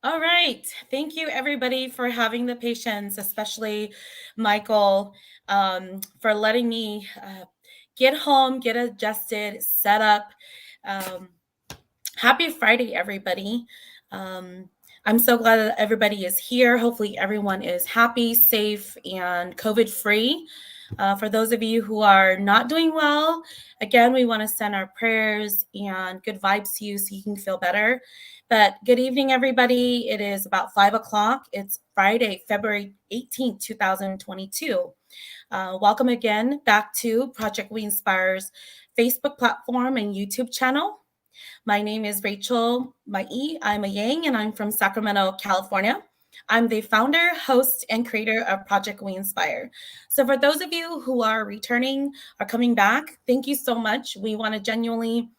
All right. Thank you, everybody, for having the patience, especially Michael, for letting me get home, get adjusted, set up. Um, Happy Friday, everybody. Um, I'm so glad that everybody is here. Hopefully, everyone is happy, safe, and COVID free. For those of you who are not doing well, again, we want to send our prayers and good vibes to you so you can feel better. But good evening, everybody. It is about 5 o'clock. It's Friday, February 18th, 2022. Welcome again back to Project We Inspire's Facebook platform and YouTube channel. My name is Rachel Mai. I'm a Yang and I'm from Sacramento, California. I'm the founder, host, and creator of Project We Inspire. So, for those of you who are returning or coming back, thank you so much. We want to genuinely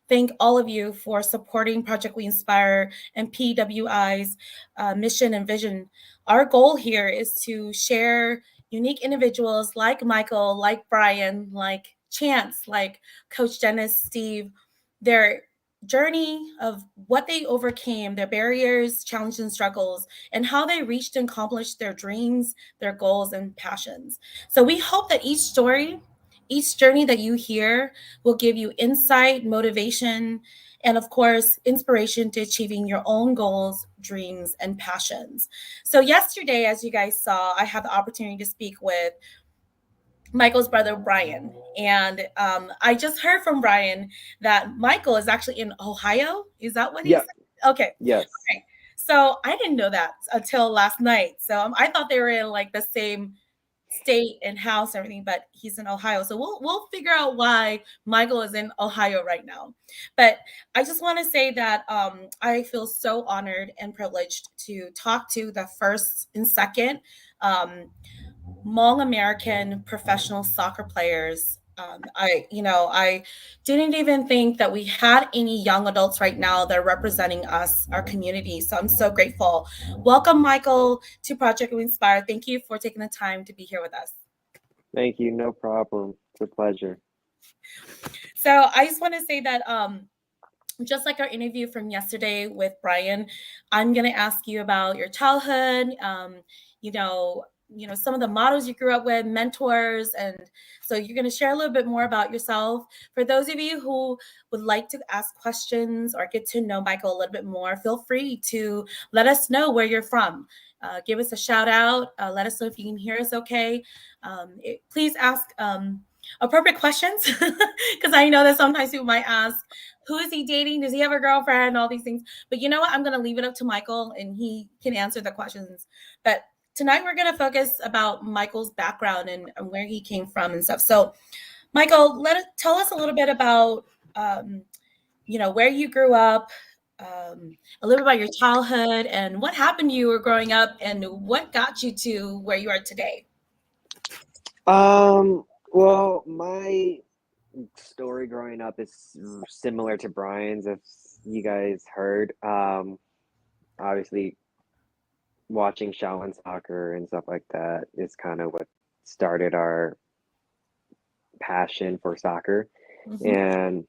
thank all of you for supporting Project We Inspire and PWI's mission and vision. Our goal here is to share unique individuals like Michael, like Brian, like Chance, like Coach Dennis, Steve, their journey of what they overcame, their barriers, challenges, and struggles, and how they reached and accomplished their dreams, their goals, and passions. So we hope that each journey that you hear will give you insight, motivation, and of course, inspiration to achieving your own goals, dreams, and passions. So, yesterday, as you guys saw, I had the opportunity to speak with Michael's brother Brian, and I just heard from Brian that Michael is actually in Ohio. Is that what he Yeah. said? Okay, Yes. okay. So I didn't know that until last night. So I thought they were in like the same state and house and everything, but he's in Ohio. So we'll figure out why Michael is in Ohio right now. But I just want to say that I feel so honored and privileged to talk to the first and second um, Hmong American professional soccer players. I didn't even think that we had any young adults right now that are representing us, our community. So I'm so grateful. Welcome, Michael, to Project Inspire. Thank you for taking the time to be here with us. Thank you. No problem. It's a pleasure. So I just want to say that just like our interview from yesterday with Brian, I'm going to ask you about your childhood, you know, some of the models you grew up with, mentors, and so you're going to share a little bit more about yourself. For those of you who would like to ask questions or get to know Michael a little bit more, feel free to let us know where you're from. Give us a shout out. Let us know if you can hear us okay. Please ask appropriate questions because I know that sometimes people might ask, who is he dating? Does he have a girlfriend? All these things. But you know what? I'm going to leave it up to Michael and he can answer the questions. But tonight we're going to focus about Michael's background and where he came from and stuff. So, Michael, tell us a little bit about, where you grew up, a little bit about your childhood and what happened to you were growing up and what got you to where you are today. Well, my story growing up is similar to Brian's, if you guys heard. Obviously, watching Shaolin soccer and stuff like that is kind of what started our passion for soccer. Mm-hmm. And,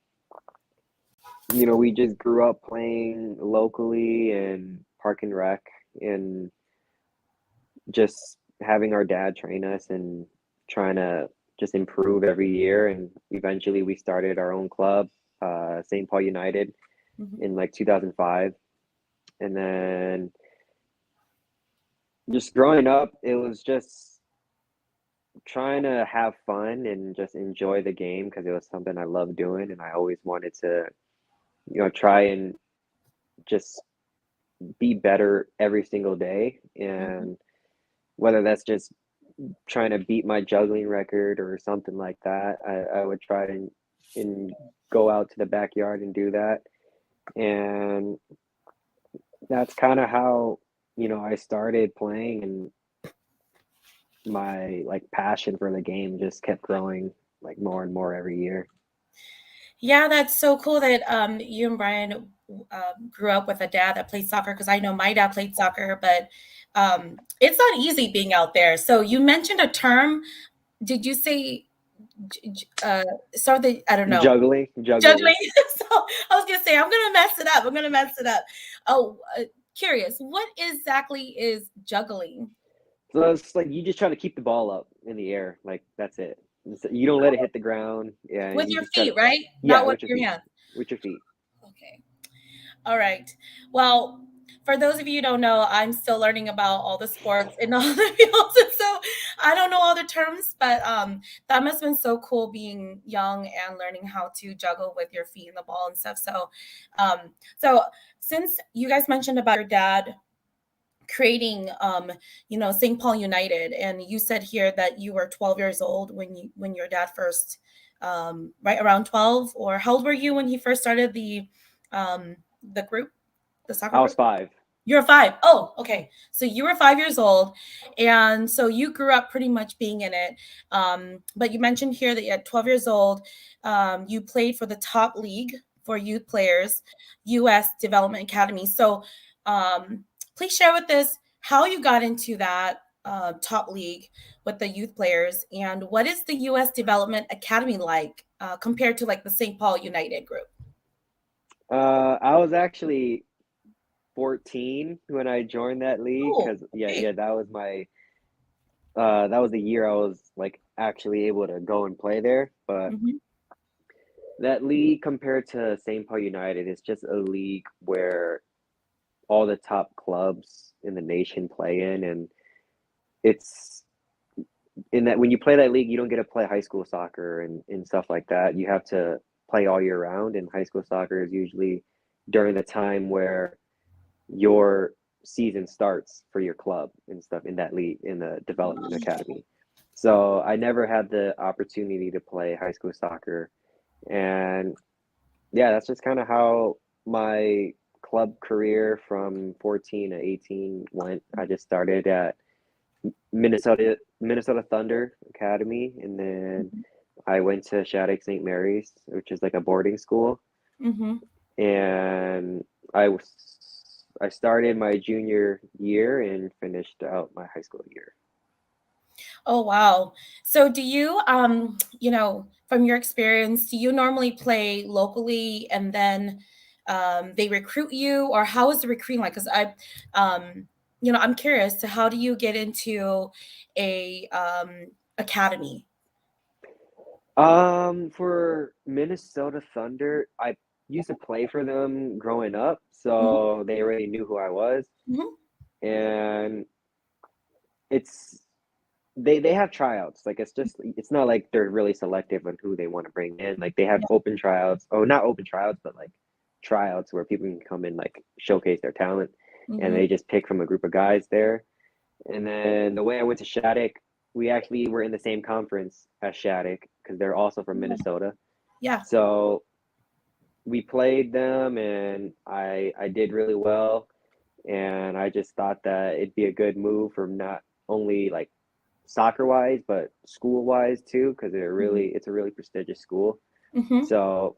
we just grew up playing locally in Park and Rec and just having our dad train us and trying to just improve every year. And eventually we started our own club, St. Paul United, Mm-hmm. in like 2005. And then just growing up, it was just trying to have fun and just enjoy the game because it was something I loved doing. And I always wanted to, try and just be better every single day. Mm-hmm. And whether that's just trying to beat my juggling record or something like that, I would try and go out to the backyard and do that. And that's kind of how, I started playing, and my like passion for the game just kept growing like more and more every year. Yeah, that's so cool that you and Brian grew up with a dad that played soccer because I know my dad played soccer, but it's not easy being out there. So you mentioned a term. Did you say, uh, sorry, I don't know, Juggling. juggling? So I was going to say, I'm going to mess it up. I'm going to mess it up. Oh, curious, what exactly is juggling? So it's like you just try to keep the ball up in the air, like that's it. You don't let it hit the ground, yeah, and With you your just try to, feet, right? yeah, Not with with your your feet, hands. with your feet. Okay. All right. Well, for those of you who don't know, I'm still learning about all the sports in all the fields. And so I don't know all the terms, but that must have been so cool being young and learning how to juggle with your feet and the ball and stuff. So since you guys mentioned about your dad creating St. Paul United, and you said here that you were 12 years old when your dad first right around 12, or how old were you when he first started the group, the soccer I was group? 5. You're 5. Oh, okay. So you were 5 years old, and so you grew up pretty much being in it. But you mentioned here that at 12 years old, you played for the top league for youth players, U.S. Development Academy. So please share with us how you got into that top league with the youth players, and what is the U.S. Development Academy like compared to like the St. Paul United group? I was actually 14 when I joined that league Oh, because yeah, okay. that was the year I was like actually able to go and play there. But Mm-hmm. that league compared to St. Paul United is just a league where all the top clubs in the nation play in, and it's in that when you play that league, you don't get to play high school soccer and stuff like that. You have to play all year round, and high school soccer is usually during the time where your season starts for your club and stuff in that league in the development academy. So I never had the opportunity to play high school soccer, and yeah, that's just kind of how my club career from 14 to 18 went. I just started at Minnesota Thunder Academy, and then I went to Shattuck St. Mary's, which is like a boarding school, Mm-hmm. and I started my junior year and finished out my high school year. Oh, wow. So do you, from your experience, do you normally play locally and then they recruit you, or how is the recruiting like? Because I'm curious to how do you get into a academy? For Minnesota Thunder, I used to play for them growing up, Hmm. so they already knew who I was, Hmm. and it's they have tryouts. Like it's not like they're really selective on who they want to bring in. Like they have Yeah. open tryouts. Oh, not open tryouts, but like tryouts where people can come and like showcase their talent, and Hmm. they just pick from a group of guys there. And then the way I went to Shattuck, we actually were in the same conference as Shattuck because they're also from Minnesota. Yeah. So we played them, and I did really well. And I just thought that it'd be a good move for not only like soccer wise, but school wise too, because it's a really prestigious school. Hmm. So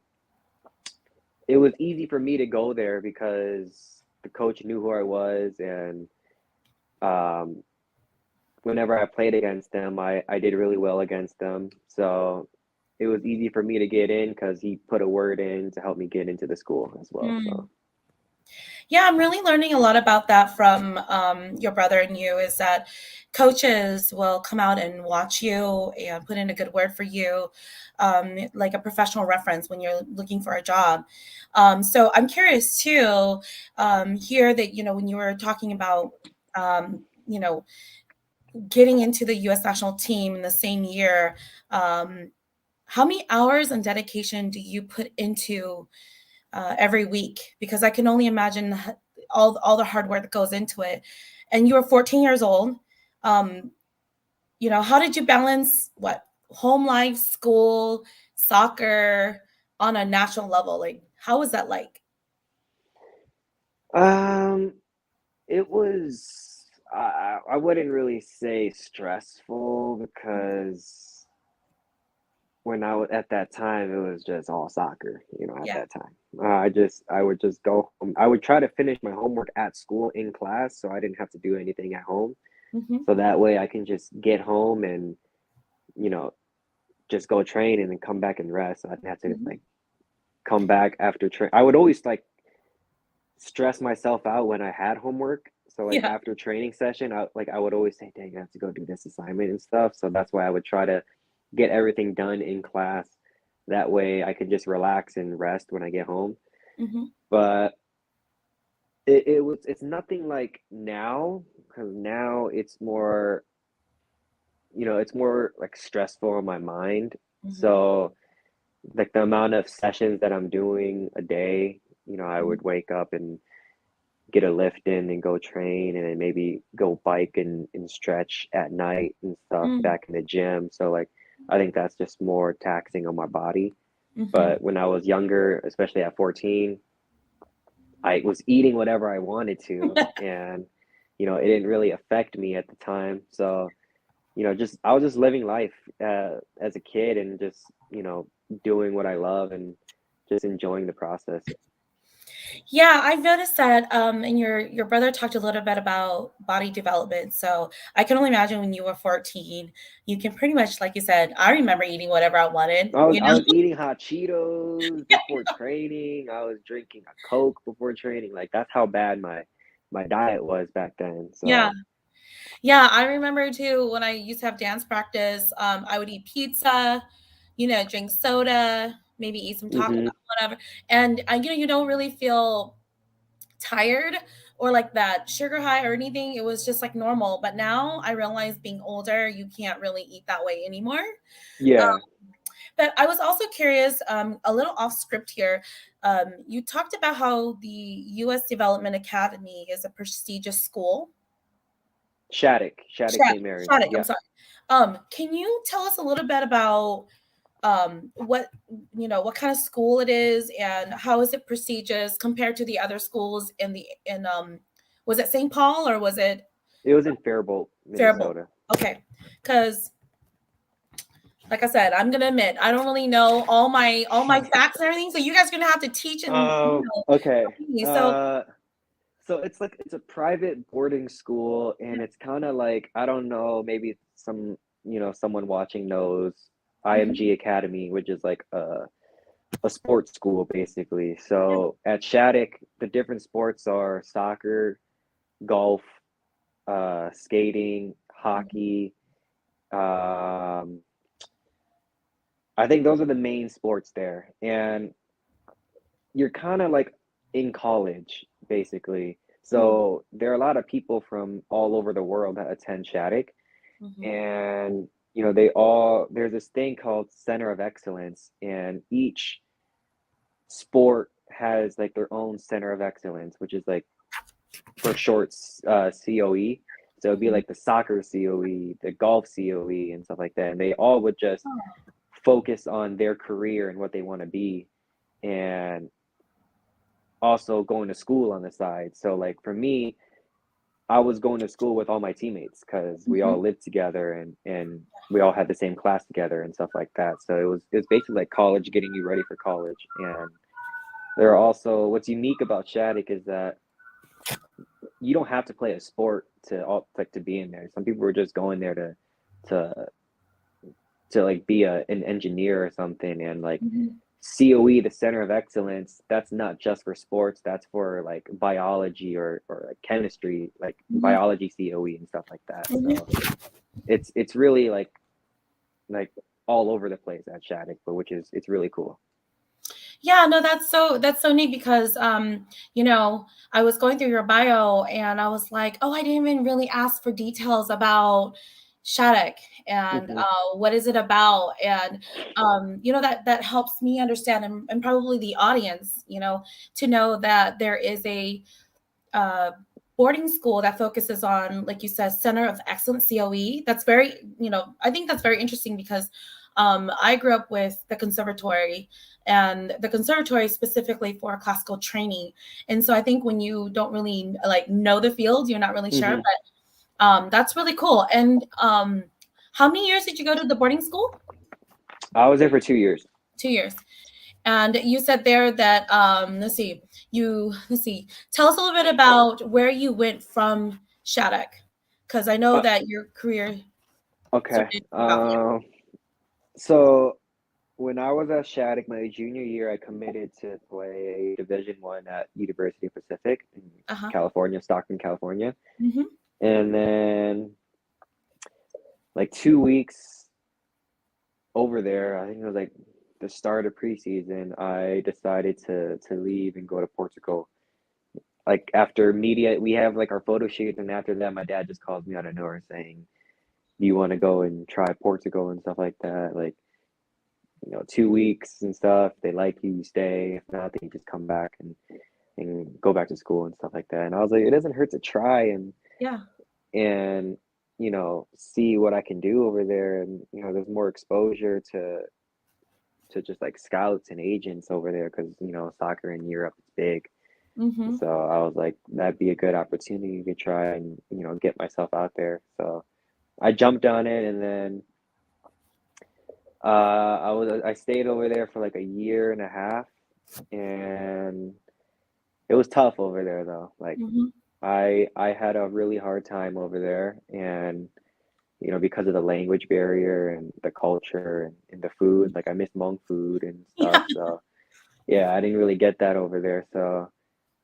it was easy for me to go there because the coach knew who I was, and um, whenever I played against them, I did really well against them. So it was easy for me to get in because he put a word in to help me get into the school as well. So Yeah, I'm really learning a lot about that from your brother and you, is that coaches will come out and watch you and put in a good word for you, like a professional reference when you're looking for a job. So I'm curious too, here that, when you were talking about, getting into the US national team in the same year, how many hours and dedication do you put into every week, because I can only imagine all the hard work that goes into it. And you were 14 years old. Um, how did you balance what home life, school, soccer on a national level? Like, how was that like? um, it was I wouldn't really say stressful because when I was at that time, it was just all soccer, at Yeah. that time. I would just go home. I would try to finish my homework at school in class so I didn't have to do anything at home. Hmm. So that way I can just get home and, you know, just go train and then come back and rest. So I didn't have to Hmm. like come back after train. I would always like stress myself out when I had homework. So like Yeah. after training session, I would always say, "Dang, I have to go do this assignment and stuff." So that's why I would try to get everything done in class. That way I could just relax and rest when I get home. Hmm. But it's nothing like now, because now it's more, it's more like stressful on my mind. Hmm. So like the amount of sessions that I'm doing a day, I would wake up and get a lift in and go train, and then maybe go bike and stretch at night and stuff Hmm. back in the gym. So like I think that's just more taxing on my body. Hmm. But when I was younger, especially at 14, I was eating whatever I wanted to, and it didn't really affect me at the time. So, just I was just living life as a kid, and just, doing what I love and just enjoying the process. Yeah, I've noticed that, and your brother talked a little bit about body development. So I can only imagine when you were 14, you can pretty much, like you said, I remember eating whatever I wanted, I was you I know? was eating hot Cheetos before training. I was drinking a Coke before training. Like that's how bad my diet was back then. Yeah. So, Yeah, I remember too when I used to have dance practice, I would eat pizza, drink soda, maybe eat some taco, hmm whatever. And you don't really feel tired or like that sugar high or anything. It was just like normal. But now I realize being older, you can't really eat that way anymore. yeah, But I was also curious, a little off script here. You talked about how the U.S. Development Academy is a prestigious school. Shattuck St. Mary's. Shattuck, I'm Yeah. sorry. Can you tell us a little bit about what what kind of school it is and how is it prestigious compared to the other schools in was it St. Paul or was it It was in Faribault, Faribault? Minnesota. Okay, because like I said, I'm gonna admit I don't really know all my facts and everything, so you guys are gonna have to teach and Okay. help me. So So it's a private boarding school, and it's kind of like, I don't know, maybe someone watching knows mhm, IMG Academy, which is like a sports school basically. So at Shattuck, the different sports are soccer, golf, skating, mhm, hockey. Um, I think those are the main sports there, and you're kind of like in college basically. mhm, So there are a lot of people from all over the world that attend Shattuck, mhm, and there's this thing called Center of Excellence, and each sport has like their own Center of Excellence, which is like for short, COE. So it'd be mhm. like the soccer COE, the golf COE, and stuff like that. And they all would just Oh, focus on their career and what they want to be, and also going to school on the side. So like for me, I was going to school with all my teammates because we mhm. all lived together, and we all had the same class together and stuff like that. So it was basically like college getting you ready for college. And there are also, what's unique about Shattuck is that you don't have to play a sport to be in there. Some people were just going there to like be an engineer or something, and like Mhm. COE, the Center of Excellence, that's not just for sports, that's for like biology, or like chemistry, like Mhm. biology COE and stuff like that. So Mhm. it's really like all over the place at Shattuck, but it's really cool. Yeah, no, that's so neat because I was going through your bio and I was like, oh, I didn't even really ask for details about Shattuck and hmm what is it about, and that helps me understand, and probably the audience, to know that there is a uh, boarding school that focuses on, like you said, Center of Excellence COE. That's very, I think that's very interesting because I grew up with the conservatory, and the conservatory is specifically for classical training. And so I think when you don't really like know the field, you're not really sure, hmm but that's really cool. And how many years did you go to the boarding school? I was there for 2 years. 2 years. And you said there that let's see, tell us a little bit about where you went from Shattuck, because I know Uh, that your career okay. started about So when I was at Shattuck my junior year, I committed to play Division 1 at University of Pacific in Uh-huh. California, Stockton, California. Mm-hmm. And then like 2 weeks over there, I think it was like the start of preseason, I decided to leave and go to Portugal. Like after media, we have like our photo shoots, and after that, my dad just calls me out of nowhere saying, "Do you want to go and try Portugal and stuff like that?" Like, 2 weeks and stuff. They like you, you stay. If not, then you just come back and go back to school and stuff like that. And I was like, it doesn't hurt to try Yeah. and see what I can do over there. And there's more exposure to just like scouts and agents over there because soccer in Europe is big. Mm-hmm. So I was like, that'd be a good opportunity to try and get myself out there. So I jumped on it, and then I stayed over there for like a year and a half, and it was tough over there though. Like Mm-hmm. I had a really hard time over there, and because of the language barrier and the culture and the food, like I miss Hmong food and stuff. Yeah. So yeah, I didn't really get that over there. So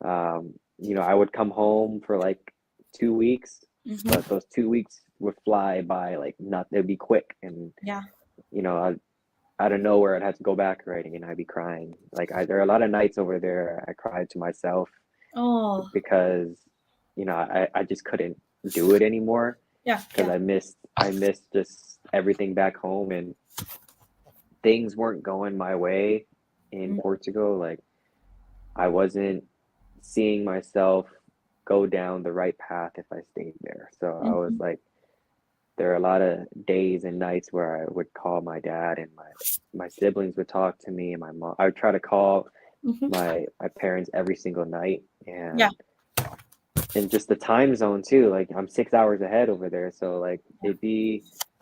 I would come home for like 2 weeks, but Mm-hmm. those 2 weeks would fly by like not, it'd be quick. And, Yeah. you know, out of nowhere, I'd have to go back writing and I'd be crying. Like, there are a lot of nights over there I cried to myself Oh, because, I just couldn't do it anymore yeah. because Yeah. I missed just everything back home, and things weren't going my way in Mm-hmm. Portugal. Like, I wasn't seeing myself go down the right path if I stayed there. So I was Mm-hmm. like, there are a lot of days and nights where I would call my dad, and my siblings would talk to me, and my mom. I would try to call Mm-hmm. my parents every single night, Yeah. and just the time zone too. Like I'm 6 hours ahead over there, so like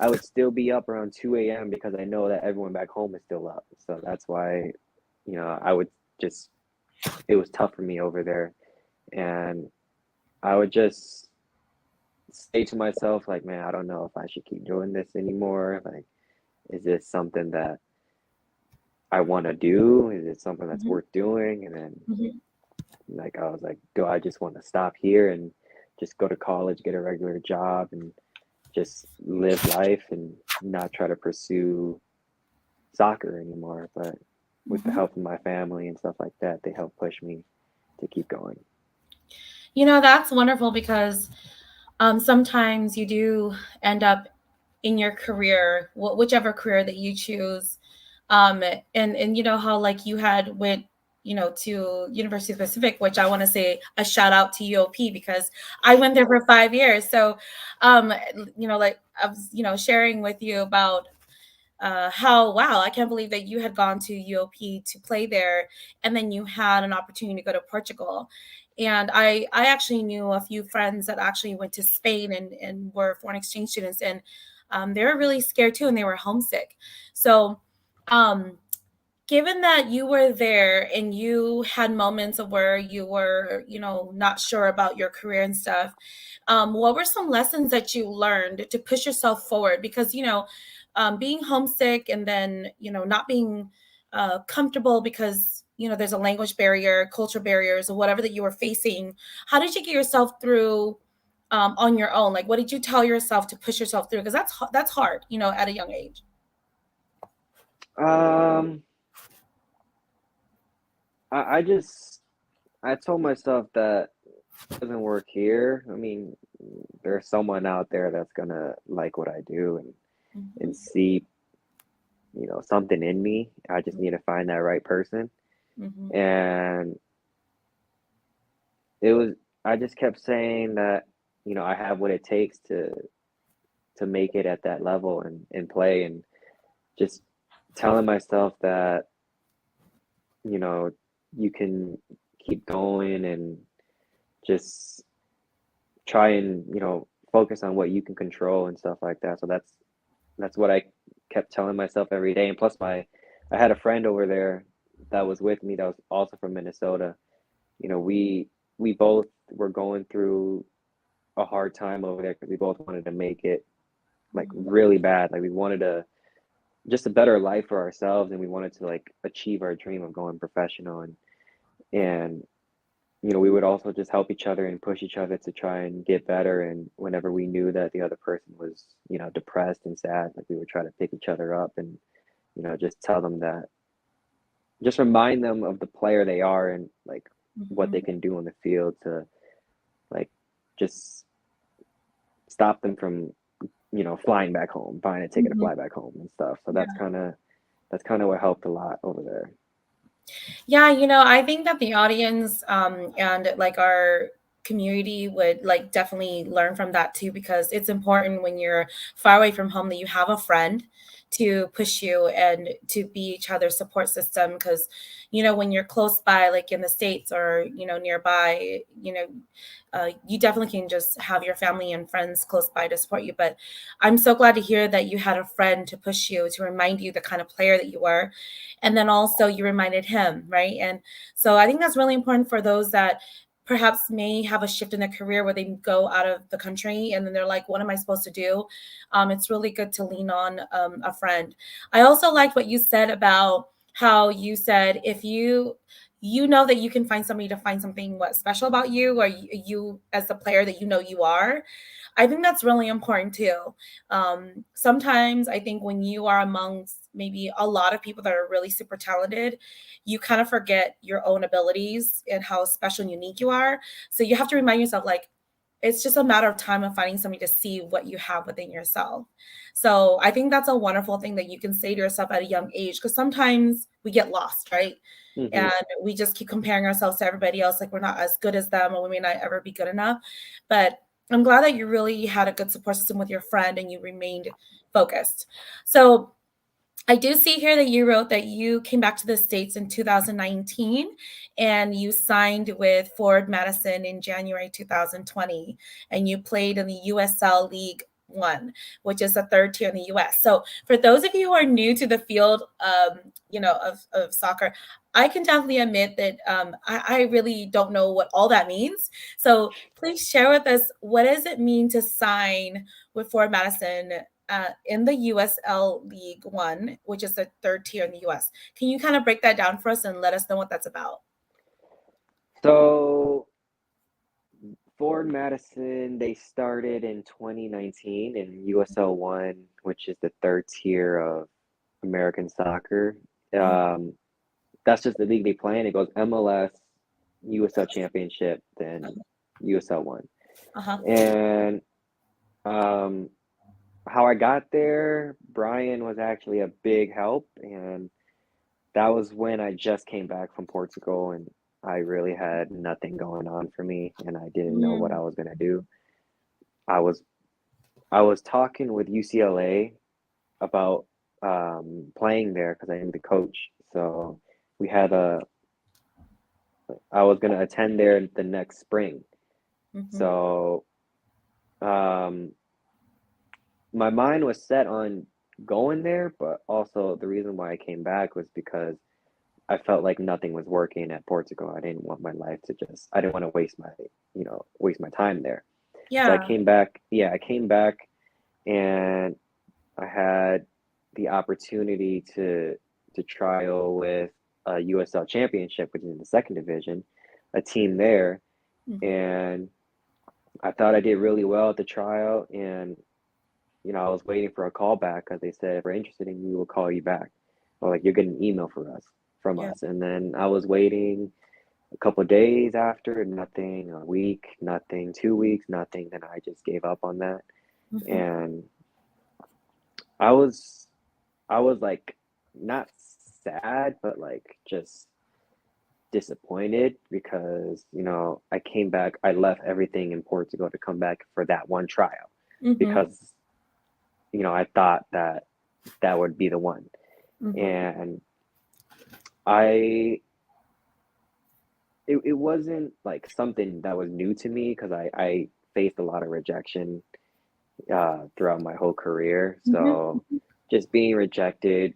I would still be up around 2 a.m. because I know that everyone back home is still up. So that's why, I would just it was tough for me over there, and I would just say to myself, like, man, I don't know if I should keep doing this anymore. Like, is this something that I want to do? Is it something that's Mm-hmm. worth doing? And then, Mm-hmm. like, I was like, do I just want to stop here and just go to college, get a regular job, and just live life and not try to pursue soccer anymore? But with the Mm-hmm. help of my family and stuff like that, they helped push me to keep going. That's wonderful because sometimes you do end up in your career, whichever career that you choose. And you know how like you had went to University of Pacific, which I want to say a shout out to UOP because I went there for 5 years. So um like I was sharing with you about how wow, I can't believe that you had gone to UOP to play there, and then you had an opportunity to go to Portugal. And I actually knew a few friends that actually went to Spain and were foreign exchange students, and they were really scared too, and they were homesick. So um, given that you were there and you had moments of where you were not sure about your career and stuff, what were some lessons that you learned to push yourself forward? Because being homesick and then not being comfortable because there's a language barrier, culture barriers, or whatever that you were facing. How did you get yourself through on your own? Like, what did you tell yourself to push yourself through? Because that's hard, at a young age. Um, I told myself that doesn't work here. I mean, there's someone out there that's gonna like what I do and Hmm. see, something in me. I just need to find that right person. Hmm. And it was I just kept saying that, I have what it takes to make it at that level and play, and just telling myself that, you know, you can keep going and just try and, focus on what you can control and stuff like that. So that's what I kept telling myself every day. And plus I had a friend over there that was with me that was also from Minnesota. We both were going through a hard time over there because we both wanted to make it like really bad. Like we wanted to just a better life for ourselves, and we wanted to like achieve our dream of going professional, and we would also just help each other and push each other to try and get better. And whenever we knew that the other person was, depressed and sad, like we would try to pick each other up and, just tell them that, just remind them of the player they are and like what they Mhm. can do on the field to like just stop them from, flying back home, buying a ticket to Mhm. fly back home and stuff. So Yeah. that's kind of what helped a lot over there. Yeah, I think that the audience and like our community would like definitely learn from that too, because it's important when you're far away from home that you have a friend to push you and to be each other's support system. Because, when you're close by, like in the States or, nearby, you definitely can just have your family and friends close by to support you. But I'm so glad to hear that you had a friend to push you, to remind you the kind of player that you were. And then also you reminded him, right? And so I think that's really important for those that perhaps may have a shift in their career where they go out of the country and then they're like, what am I supposed to do? It's really good to lean on a friend. I also liked what you said about how you said if you know that you can find somebody to find something what special about you, or you as the player that you are. I think that's really important too. Sometimes I think when you are amongst maybe a lot of people that are really super talented, you kind of forget your own abilities and how special and unique you are. So you have to remind yourself, like, it's just a matter of time of finding somebody to see what you have within yourself. So I think that's a wonderful thing that you can say to yourself at a young age, because sometimes we get lost, right? Hmm. And we just keep comparing ourselves to everybody else, like we're not as good as them or we may not ever be good enough. But I'm glad that you really had a good support system with your friend and you remained focused. So I do see here that you wrote that you came back to the States in 2019 and you signed with Ford Madison in January 2020, and you played in the USL League One, which is the third tier in the US. So for those of you who are new to the field, of soccer, I can definitely admit that I really don't know what all that means. So please share with us, what does it mean to sign with Ford Madison in the USL League One, which is the third tier in the US. Can you kind of break that down for us and let us know what that's about? So Ford Madison, they started in 2019 in USL One, which is the third tier of American soccer. Mhm. Um, that's just the league they play in. It goes MLS, USL Championship, then USL One. Uh-huh. And um, how I got there, Brian was actually a big help, and that was when I just came back from Portugal, and I really had nothing going on for me, and I didn't know what Mm, I was gonna do. I was I was talking with UCLA about playing there because I knew the coach. So we had a I was gonna attend there the next spring. mhm. So um, my mind was set on going there, but also the reason why I came back was because I felt like nothing was working at Portugal. I didn't want my life to just I didn't want to waste my time there. So I Yeah. came back. Yeah, I came back and I had the opportunity to trial with a USL Championship, which is in the second division, a team there, Mhm. and I thought I did really well at the trial. And I was waiting for a call back because they said if we're interested in you, we'll call you back, or like you're getting an email from Yeah. us. And then I was waiting a couple of days after, nothing. A week, nothing. 2 weeks, nothing. Then I just gave up on that, Mhm. and I was I was like not sad, but like just disappointed because, I came back, I left everything in Portugal to come back for that one trial Mhm. because, I thought that that would be the one. Mhm. And I, it wasn't like something that was new to me because I faced a lot of rejection throughout my whole career. Mhm. So just being rejected,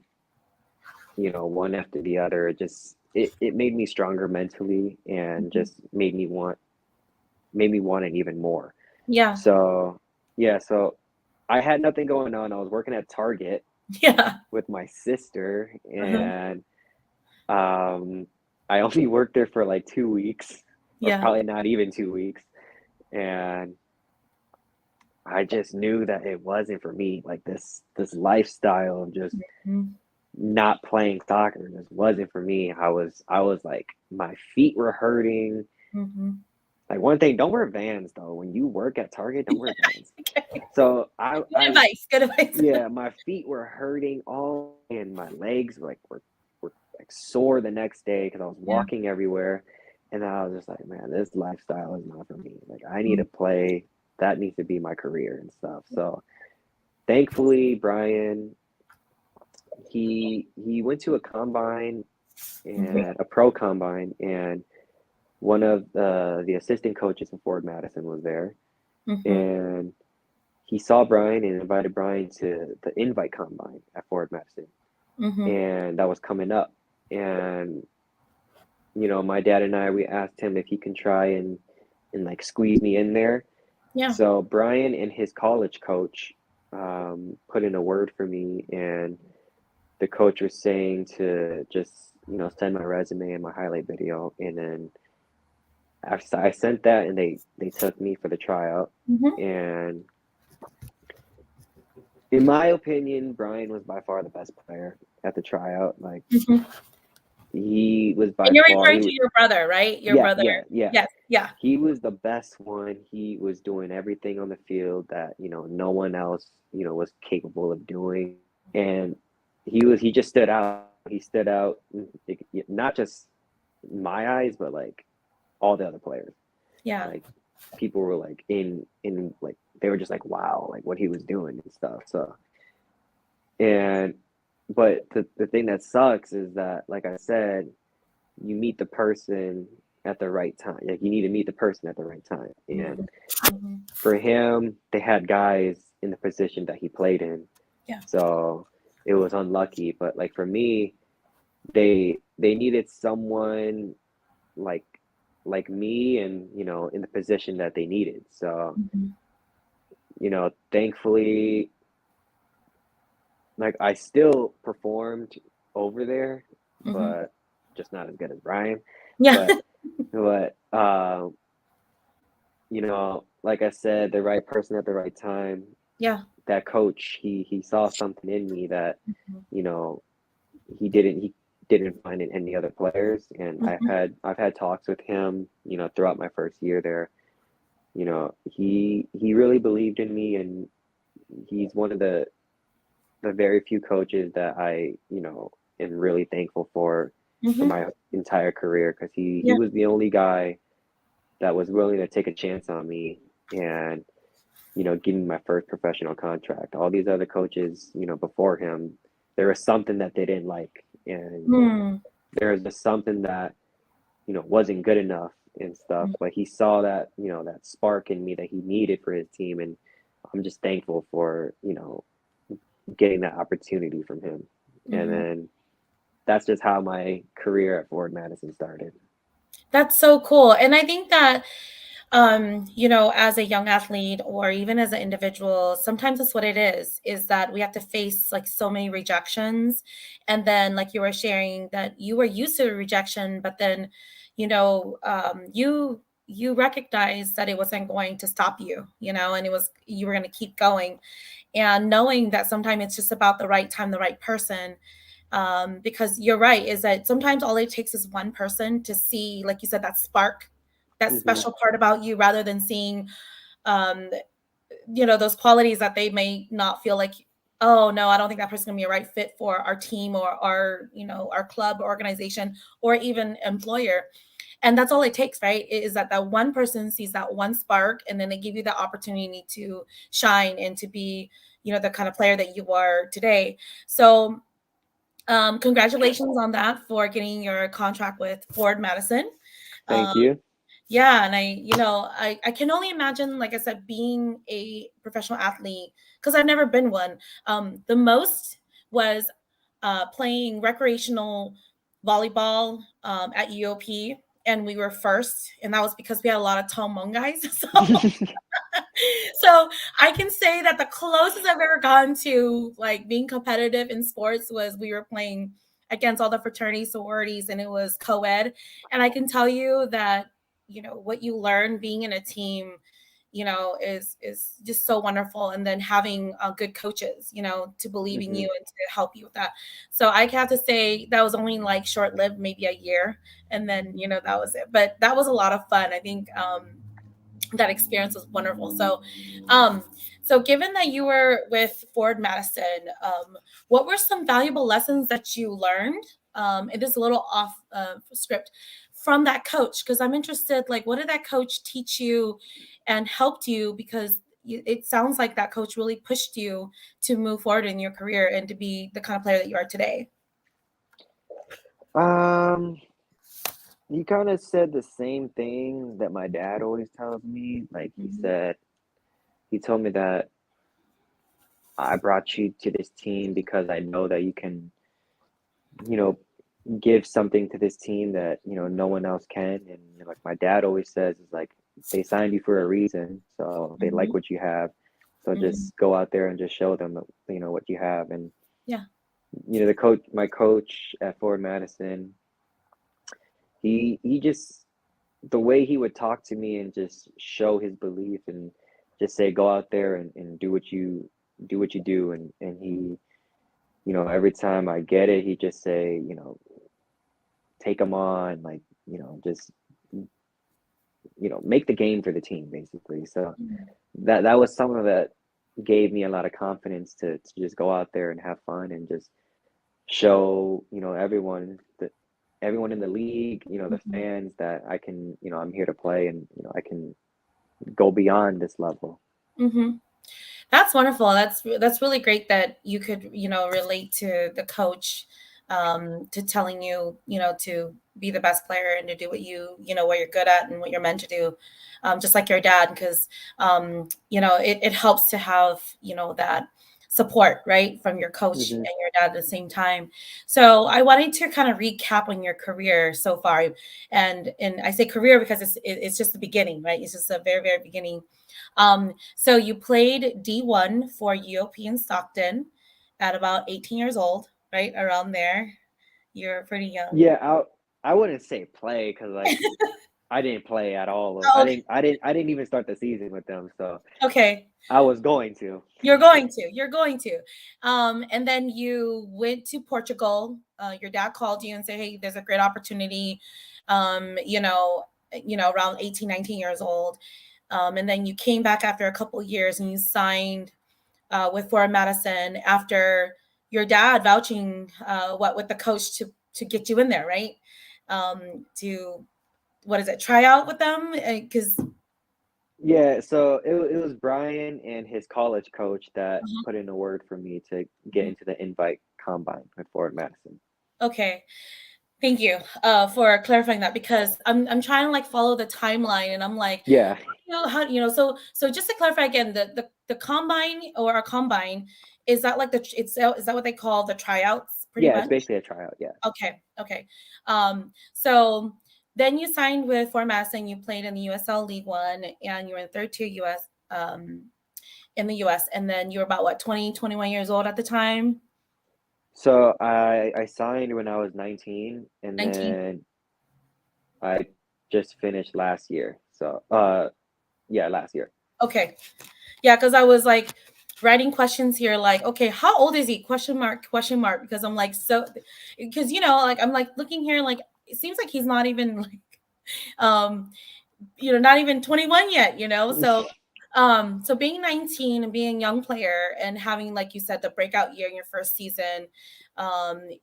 one after the other, it made me stronger mentally and Mhm. just made me want it even more. Yeah. So yeah, so I had nothing going on. I was working at Target, Yeah. with my sister, Uh-huh. and I only worked there for like 2 weeks, or Yeah. probably not even 2 weeks, and I just knew that it wasn't for me. Like this lifestyle of just Mhm. not playing soccer just wasn't for me. I was like my feet were hurting. Mhm. Like one thing, don't wear Vans though. When you work at Target, don't wear Vans. Okay. So Good advice. Good advice. yeah, my feet were hurting all, and my legs were like sore the next day because I was Yeah. walking everywhere, and I was just like, man, this lifestyle is not for me. Like I need Mhm. to play. That needs to be my career and stuff. So thankfully, Brian, he went to a combine Mhm. and a pro combine, and one of the assistant coaches in Ford Madison was there, Mhm. and he saw Brian and invited Brian to the invite combine at Ford Madison, Mhm. and that was coming up. And my dad and I, we asked him if he can try and like squeeze me in there. Yeah. So Brian and his college coach put in a word for me, and the coach was saying to just send my resume and my highlight video, and then after I sent that, and they took me for the tryout. Mhm. And in my opinion, Brian was by far the best player at the tryout. Like Mhm. he was by And you're far referring to your brother, right? Your yeah, brother. yeah, yeah. Yes. Yeah. He was the best one. He was doing everything on the field that, no one else, was capable of doing. And he just stood out. He stood out, not just in my eyes, but like all the other players. Yeah. Like people were like in like they were just like wow, like what he was doing and stuff. So and but the thing that sucks is that, like I said, you meet the person at the right time. Like you need to meet the person at the right time. And Mhm. Mhm. for him, they had guys in the position that he played in. Yeah. So it was unlucky. But like for me, they needed someone like me, and in the position that they needed. So Mhm. thankfully, like I still performed over there, Mhm. but just not as good as Brian. Yeah. But but like I said, the right person at the right time. Yeah. That coach, he saw something in me that, Mhm. you know, he didn't find in any other players. And Mhm. I've had talks with him, throughout my first year there. He really believed in me, and he's one of the very few coaches that I, am really thankful for Mhm. my entire career, because he Yeah. was the only guy that was willing to take a chance on me, and give me my first professional contract. All these other coaches, before him, there was something that they didn't like, and Mm. there was just something that wasn't good enough and stuff. But he saw that that spark in me that he needed for his team, and I'm just thankful for getting that opportunity from him. And Mhm. then that's just how my career at Ford Madison started. That's so cool. And I think that as a young athlete or even as an individual, sometimes that's what it is that we have to face like so many rejections. And then, like you were sharing, that you were used to rejection, but then, you recognized that it wasn't going to stop you, and you were going to keep going. And knowing that sometimes it's just about the right time, the right person. Because you're right, is that sometimes all it takes is one person to see, like you said, that spark, that Hmm. special part about you, rather than seeing, um, those qualities that they may not feel like, oh no, I don't think that person's gonna be a right fit for our team or our club or organization or even employer. And that's all it takes, right? Is that one person sees that one spark, and then they give you the opportunity to shine and to be, the kind of player that you are today. So congratulations on that, for getting your contract with Ford Madison. Um, Thank you. yeah, and I can only imagine, like I said, being a professional athlete, because I've never been one. The most was playing recreational volleyball at UOP, and we were first, and that was because we had a lot of Hmong guys. So So I can say that the closest I've ever gotten to like being competitive in sports was we were playing against all the fraternity sororities and it was co-ed. And I can tell you that, what you learn being in a team, is just so wonderful. And then having good coaches, to believe in Hmm. you and to help you with that. So I have to say that was only like short lived, maybe a year. And then, that was it. But that was a lot of fun. I think that experience was wonderful. Um, so given that you were with Ford Madison, what were some valuable lessons that you learned? It is a little off script from that coach because I'm interested. Like, what did that coach teach you and helped you? Because it sounds like that coach really pushed you to move forward in your career and to be the kind of player that you are today. Um, he kind of said the same thing that my dad always tells me. Like Mm-hmm. he told me that I brought you to this team because I know that you can, you know, give something to this team that, no one else can. And like my dad always says, is like they signed you for a reason, so they like Mm-hmm. what you have. So Mm-hmm. just go out there and just show them, what you have. And Yeah. my coach at Ford Madison, he just the way he would talk to me and just show his belief and just say go out there and do what you do. And he, every time I get it, he just say, take them on, like, just make the game for the team basically. So Mm-hmm. that was something that gave me a lot of confidence to just go out there and have fun and just show, everyone in the league, the Mm-hmm. fans, that I can, I'm here to play, and I can go beyond this level. Mm-hmm. That's wonderful. That's really great that you could, relate to the coach, to telling you, to be the best player and to do what what you're good at and what you're meant to do, just like your dad, because it helps to have, that support, right, from your coach Hmm. and your dad at the same time. So I wanted to kind of recap on your career so far, and I say career because it's just the beginning, right? It's just the very very beginning. So you played D1 for UOP in Stockton at about 18 years old, right? Around there. You're pretty young. Yeah, I wouldn't say play because like I didn't play at all. I Oh, didn't I didn't I didn't even start the season with them, so okay. I was going to. You're going to. You're going to. And then you went to Portugal. Your dad called you and said, "Hey, there's a great opportunity." Around 18, 19 years old. And then you came back after a couple years and you signed with Ford Madison after your dad vouching with the coach to get you in there, right? To what is it? Try out with them because Yeah, so it was Brian and his college coach that put in a word for me to get into the invite combine with Ford Madison. okay. Thank you for clarifying that because I'm trying to like follow the timeline and I'm like, Yeah, how so just to clarify again, the combine or a combine, is that like is that what they call the tryouts pretty yeah, it's much? basically a tryout. Yeah. Okay, okay. So then you signed with Fort Madison. You played in the USL League One, and you were in third tier US in the US. And then you were about what 20, 21 years old at the time. So I signed when I was 19, and 19. then I just finished last year. So yeah, last year. Okay, yeah, because I was like writing questions here, like, okay, how old is he? Question mark, question mark. Because I'm like so, because like I'm like looking here, like it seems like he's not even like um not even 21 yet. So being 19 and being a young player and having, like you said, the breakout year in your first season,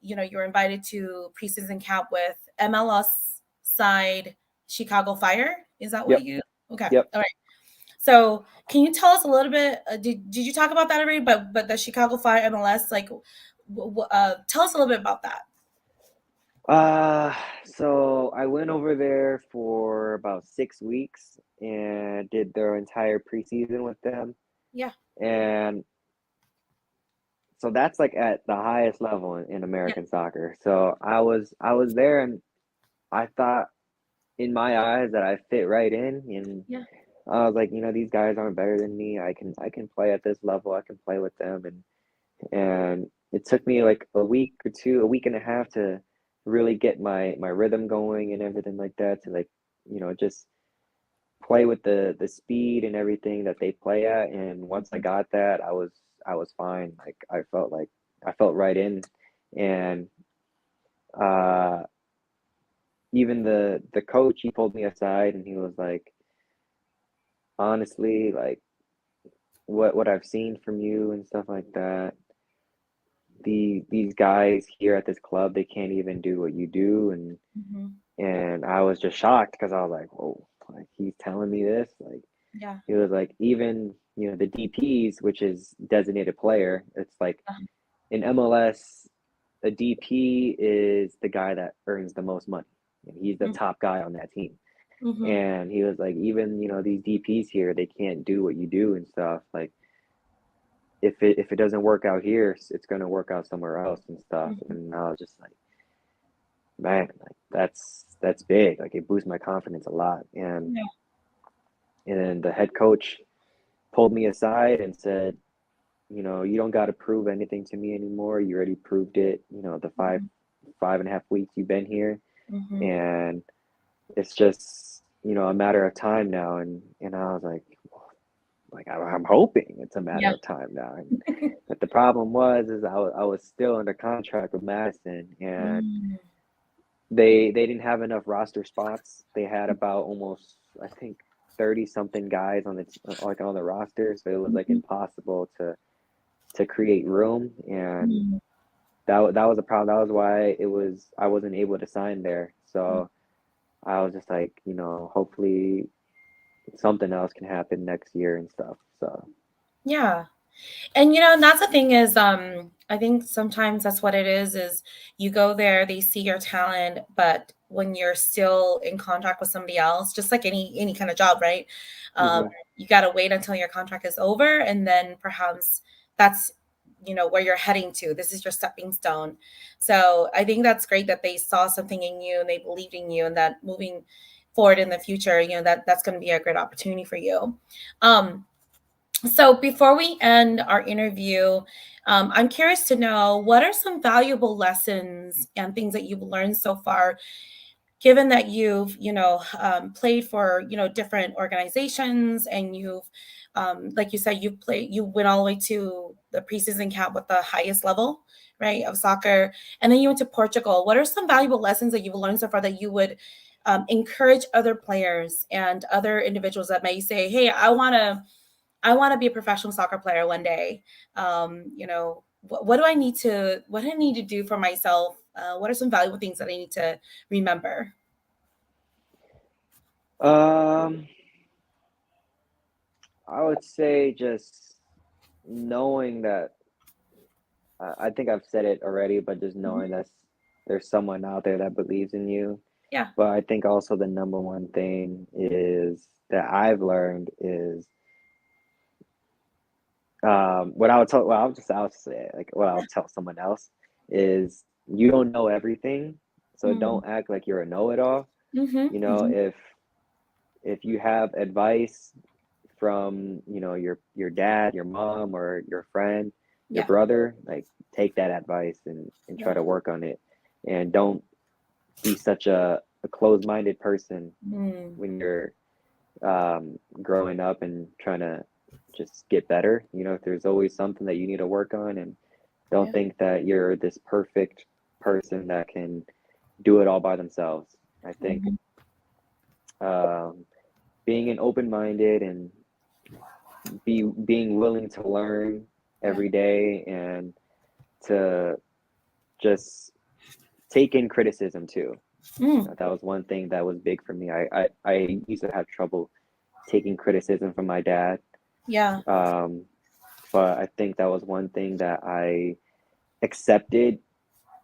you're invited to preseason camp with MLS side Chicago Fire. Is that what Yep, you? Okay, yep. all right. So can you tell us a little bit? Did you talk about that already? But the Chicago Fire MLS, like, tell us a little bit about that. Uh, so I went over there for about 6 weeks and did their entire preseason with them. Yeah, And so that's like at the highest level in yeah, American soccer. So I was there, and I thought in my eyes that I fit right in. And yeah. I was like, these guys aren't better than me. I can play at this level. I can play with them, and it took me like a week or two, a week and a half to really get my rhythm going and everything like that, to like, just play with the speed and everything that they play at. And once I got that, I was fine. Like I felt right in. And uh even the coach, he pulled me aside and he was like, honestly, like what I've seen from you and stuff like that, these guys here at this club, they can't even do what you do. Mm-hmm. And I was just shocked because I was like, whoa, like he's telling me this. Like Yeah. he was like, even, the DPs, which is designated player, it's like in MLS, a DP is the guy that earns the most money. And he's the top guy on that team. Mm-hmm. And he was like, even, these DPs here, they can't do what you do and stuff. Like if it doesn't work out here, it's gonna work out somewhere else and stuff. Mm-hmm. And I was just like, man, like that's big. Like it boosts my confidence a lot. Yeah. And then the head coach pulled me aside and said, you don't got to prove anything to me anymore. You already proved it, the five and a half weeks you've been here. Mm-hmm. And it's just, a matter of time now. And I was like, I'm hoping it's a matter Yeah. of time now. But the problem is I was still under contract with Madison, and Mm. they didn't have enough roster spots. They had about almost, I think, 30 something guys like on the roster, so it was like Mhm. impossible to create room. And Mm. that was a problem. That was why I wasn't able to sign there. So I was just like, hopefully something else can happen next year and stuff. So Yeah. And and that's the thing is, I think sometimes that's what it is you go there, they see your talent, but when you're still in contract with somebody else, just like any kind of job, right? Um, hmm you got to wait until your contract is over, and then perhaps that's where you're heading to. This is your stepping stone. So I think that's great that they saw something in you and they believed in you, and that moving forward in the future, that's going to be a great opportunity for you. Um, so before we end our interview, I'm curious to know what are some valuable lessons and things that you've learned so far, given that you've, played for, different organizations and you've, like you said, you went all the way to the preseason camp with the highest level, right, of soccer, and then you went to Portugal. What are some valuable lessons that you've learned so far that you would encourage other players and other individuals that may say, hey, I want to be a professional soccer player one day. What do I need to do for myself? What are some valuable things that I need to remember? um I would say just knowing that, I think I've said it already, but just Mhm. knowing that there's someone out there that believes in you. Yeah. But I think also the number one thing is that I've learned is, what I would tell, well, I'll say it, like what I'll tell someone else is, you don't know everything, so Mm. don't act like you're a know-it-all. Mhm. Mhm. If you have advice from, your dad, your mom, or your friend, your Yeah. brother, like take that advice and try Yeah. to work on it. And don't be such a closed-minded person Mm. when you're, growing up and trying to just get better. There's always something that you need to work on, and don't Yeah. think that you're this perfect person that can do it all by themselves. I think, Mhm. um, being an open-minded and being willing to learn Yeah. every day, and to just take in criticism too. Mm. That was one thing that was big for me. I used to have trouble taking criticism from my dad. Yeah. Um, but I think that was one thing that I accepted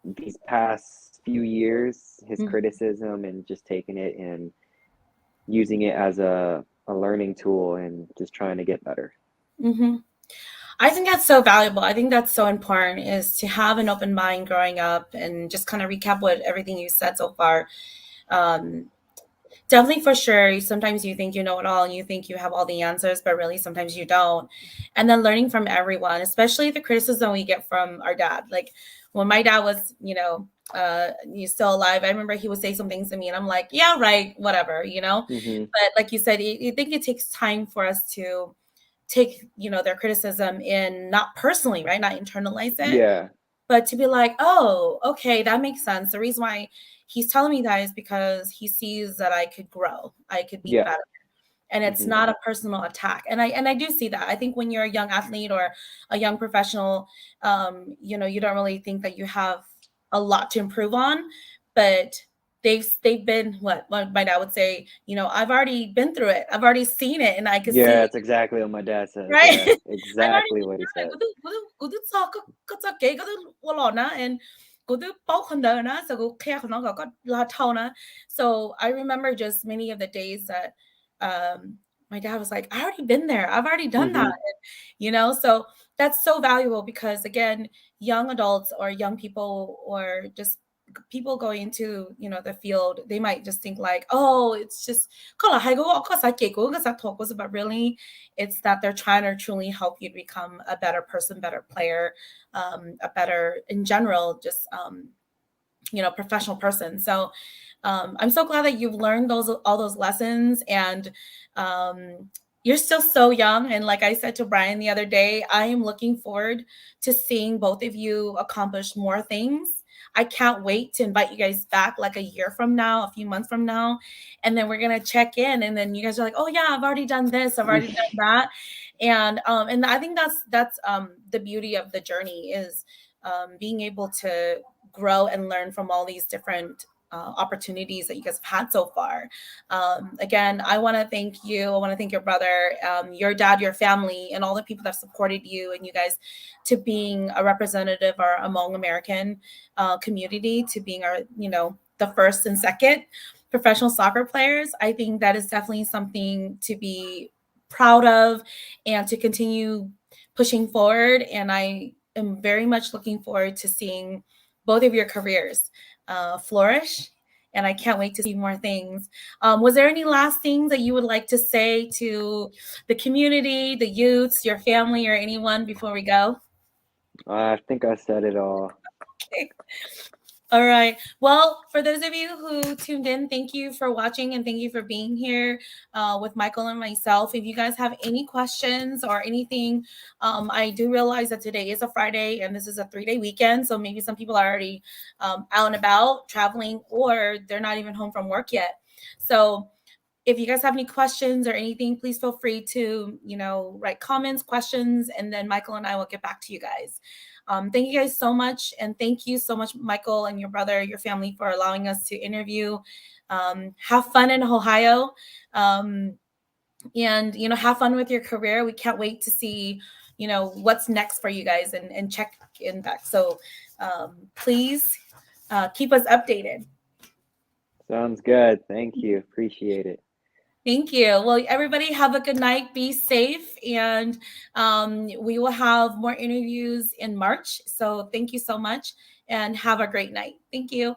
these past few years, his Mm. criticism, and just taking it and using it as a learning tool and just trying to get better. Mhm. I think that's so valuable. I think that's so important is to have an open mind growing up, and just kind of recap what everything you said so far. Um, Definitely, for sure. Sometimes you think you know it all and you think you have all the answers, but really sometimes you don't. And then learning from everyone, especially the criticism we get from our dad. Like when my dad was, he's still alive. I remember he would say some things to me and I'm like, yeah, right, whatever, you know? Mm-hmm. But like you said, I think it takes time for us to take, their criticism in, not personally, right? Not internalize it, Yeah. but to be like, oh, okay, that makes sense. The reason why he's telling me that is because he sees that I could grow, I could be Yeah. better, and it's Mm-hmm. not a personal attack. And I do see that. I think when you're a young athlete or a young professional, you don't really think that you have a lot to improve on, but they've been, what my dad would say, I've already been through it, I've already seen it, and I could Yeah, see, that's exactly what my dad says. right? Yeah, I've already exactly been what he through it. said. Good talk, good talk, good walona, and good poke na, so good care no good la tona. So I remember just many of the days that my dad was like, I already been there, I've already done that. Mm-hmm. So that's so valuable because again, young adults or young people or just people going into the field, they might just think like, oh, it's just but really it's that they're trying to truly help you to become a better person, better player, a better in general, just professional person. So I'm so glad that you've learned all those lessons, and um, you're still so young. And like I said to Brian the other day, I am looking forward to seeing both of you accomplish more things. I can't wait to invite you guys back like a year from now, a few months from now, and then we're gonna check in, and then you guys are like, "Oh yeah, I've already done this, I've already done that," and I think that's the beauty of the journey is being able to grow and learn from all these different opportunities that you guys have had so far. Again, I want to thank you. I want to thank your brother, your dad, your family, and all the people that supported you and you guys to being a representative or Hmong American community, to being our, the first and second professional soccer players. I think that is definitely something to be proud of and to continue pushing forward. And I am very much looking forward to seeing both of your careers flourish. And I can't wait to see more things. Was there any last things that you would like to say to the community, the youths, your family, or anyone before we go? I think I said it all. Okay. All right. Well, for those of you who tuned in, thank you for watching and thank you for being here with Michael and myself. If you guys have any questions or anything, I do realize that today is a Friday and this is a 3-day weekend. So maybe some people are already out and about traveling or they're not even home from work yet. So if you guys have any questions or anything, please feel free to, write comments, questions, and then Michael and I will get back to you guys. Thank you guys so much. And thank you so much, Michael and your brother, your family, for allowing us to interview. Have fun in Ohio. And, have fun with your career. We can't wait to see, what's next for you guys and check in back. So please keep us updated. Sounds good. Thank you. Appreciate it. Thank you. Well, everybody have a good night. Be safe. And we will have more interviews in March. So thank you so much and have a great night. Thank you.